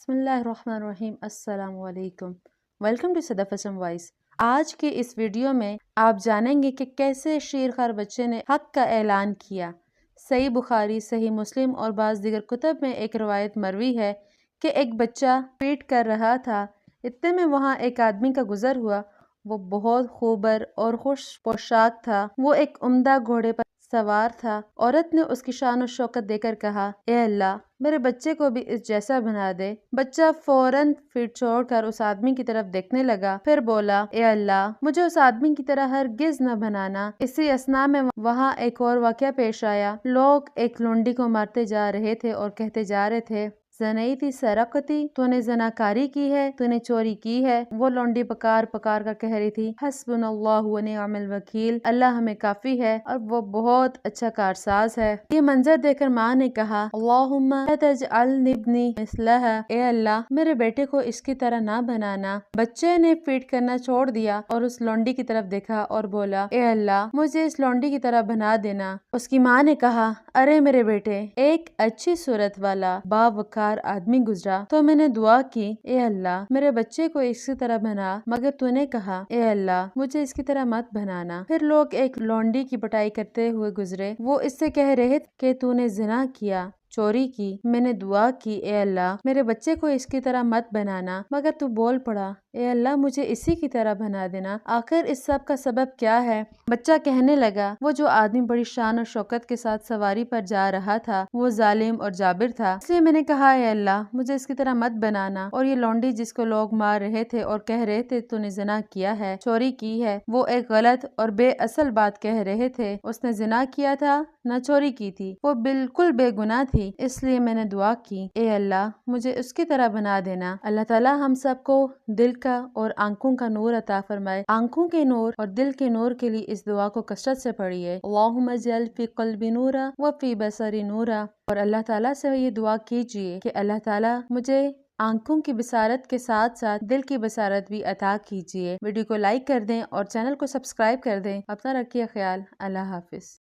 بسم اللہ الرحمن الرحیم۔ السلام علیکم، ویلکم ٹو صدف اسم وائس۔ آج کے اس ویڈیو میں آپ جانیں گے کہ کیسے شیرخوار بچے نے حق کا اعلان کیا۔ صحیح بخاری، صحیح مسلم اور بعض دیگر کتب میں ایک روایت مروی ہے کہ ایک بچہ پیٹ کر رہا تھا، اتنے میں وہاں ایک آدمی کا گزر ہوا۔ وہ بہت خوبر اور خوش پوشاک تھا، وہ ایک عمدہ گھوڑے پر سوار تھا۔ عورت نے اس کی شان و شوکت دے کر کہا، اے اللہ میرے بچے کو بھی اس جیسا بنا دے۔ بچہ فوراً پیٹ چھوڑ کر اس آدمی کی طرف دیکھنے لگا، پھر بولا، اے اللہ مجھے اس آدمی کی طرح ہرگز نہ بنانا۔ اسی اثناء میں وہاں ایک اور واقعہ پیش آیا۔ لوگ ایک لونڈی کو مارتے جا رہے تھے اور کہتے جا رہے تھے، زنیتی سرقتی، تو نے زناکاری کی ہے، تو نے چوری کی ہے۔ وہ لونڈی پکار پکار کر کہہ رہی تھی، حسبنا اللہ و نعم الوکیل، اللہ ہمیں کافی ہے اور وہ بہت اچھا کارساز ہے۔ یہ منظر دیکھ کر ماں نے کہا، اللہم لا تجعلنی ابنی مثلہا، اے اللہ میرے بیٹے کو اس کی طرح نہ بنانا۔ بچے نے پیٹ کرنا چھوڑ دیا اور اس لونڈی کی طرف دیکھا اور بولا، اے اللہ مجھے اس لونڈی کی طرح بنا دینا۔ اس کی ماں نے کہا، ارے میرے بیٹے، ایک اچھی صورت والا باوقار آدمی گزرا تو میں نے دعا کی، اے اللہ میرے بچے کو اس کی طرح بنا، مگر تو نے کہا، اے اللہ مجھے اس کی طرح مت بنانا۔ پھر لوگ ایک لونڈی کی پٹائی کرتے ہوئے گزرے، وہ اس سے کہہ رہے کہ تو نے زنا کیا، چوری کی۔ میں نے دعا کی، اے اللہ میرے بچے کو اس کی طرح مت بنانا، مگر تو بول پڑا، اے اللہ مجھے اسی کی طرح بنا دینا۔ آخر اس سب کا سبب کیا ہے؟ بچہ کہنے لگا، وہ جو آدمی بڑی شان و شوکت کے ساتھ سواری پر جا رہا تھا وہ ظالم اور جابر تھا، اس لیے میں نے کہا، اے اللہ مجھے اس کی طرح مت بنانا۔ اور یہ لونڈی جس کو لوگ مار رہے تھے اور کہہ رہے تھے تو نے زنا کیا ہے، چوری کی ہے، وہ ایک غلط اور بے اصل بات کہہ رہے تھے۔ اس نے زنا کیا تھا نہ چوری کی تھی، وہ بالکل بے گناہ تھی، اس لیے میں نے دعا کی، اے اللہ مجھے اس کی طرح بنا دینا۔ اللہ تعالی ہم سب کو دل کا اور آنکھوں کا نور عطا فرمائے۔ آنکھوں کے نور اور دل کے نور کے لیے اس دعا کو کثرت سے پڑھیے، اللہم اجعل فی قلبی نورا وفی بصری نورا۔ اور اللہ تعالیٰ سے یہ دعا کیجئے کہ اللہ تعالیٰ مجھے آنکھوں کی بصارت کے ساتھ ساتھ دل کی بصارت بھی عطا کیجئے۔ ویڈیو کو لائک کر دیں اور چینل کو سبسکرائب کر دیں۔ اپنا رکھیے خیال۔ اللہ حافظ۔